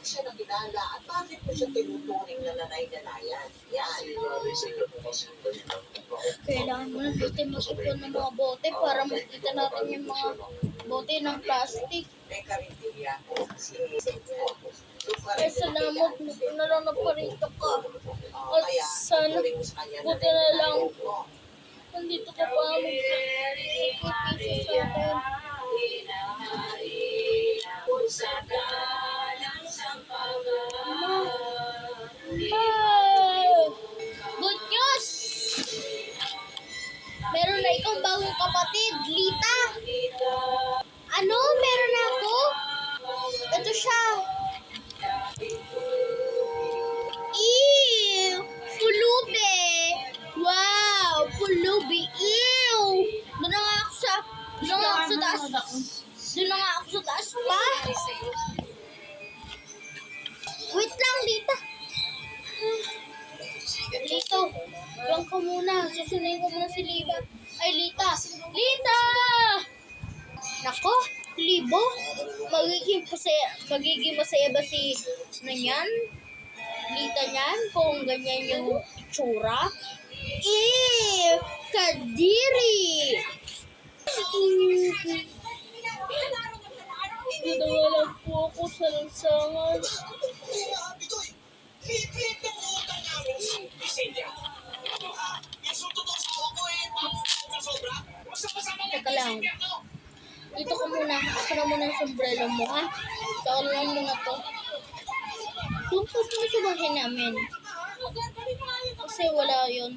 siya nakilala at bakit mo siya tinuturing na nanay-nanayan? Yan. Kailangan mo na natin mag-ipon ng mga bote para makita natin yung mga bote ng plastic. May karinderya ko si Ay, salamat na lang na parito ka. At sana, buti na lang, nandito ka pa mag-sakripisyo sa akin. Good news! Meron na ikaw bagong kapatid, Lita. Ano? Meron na ako? Ito siya. Ew! Pulubi! Wow! Pulubi! Ew! Doon na nga ako sa taas. Doon na nga ako sa taas pa. Wait lang, Lita. Lito, lang ka muna. Susunayin ko muna si Liba. Ay, Lita! Lita! Nako, Libo? Magiging masaya ba si Nanyan? Lita niyan? Kung ganyan yung itsura? Kadiri! Ginawa lang po ako sa lansangan. Teka lang. Dito ka muna. Ako na muna yung sombrero mo, ha? Saka lang muna to. Doon po muna sa bahay namin. Kasi wala yun.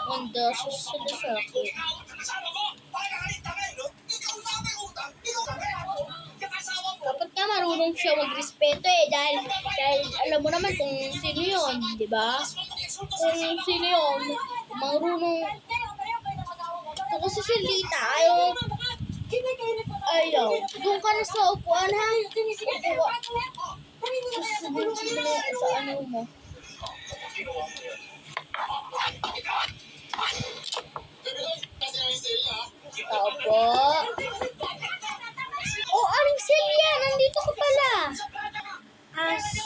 Wanda, sila sa akin. Dapat nga marunong siya magrespeto dahil alam mo naman kung sino yun, di ba? Kung sino yun, marunong. Kung kasi si Lita, ayaw. Doon ka na sa upuan, ha? Upuan. Sabihin ko na sa ano mo. Tao po. Oh, Aling Celia, nandito ko pala.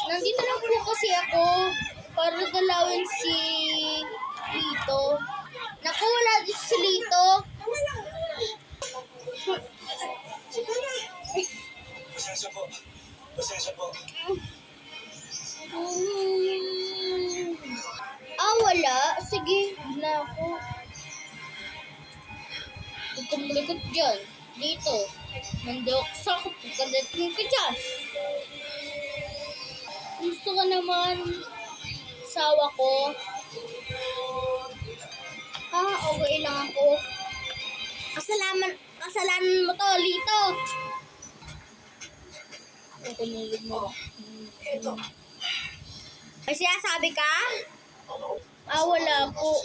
Nandito lang po kasi ako para dalawin si Lito. Naku, wala dito si Lito. Pasensya po. Wala. Sige, na ako. Huwag kang malikot dyan. Dito. Nandok sa ako. Pagkadating ka dyan. Gusto ka naman sawa ko. Okay lang ako. Kasalanan mo to, Lito. Kunulog mo. Ito. May sinasabi ka? Wala po.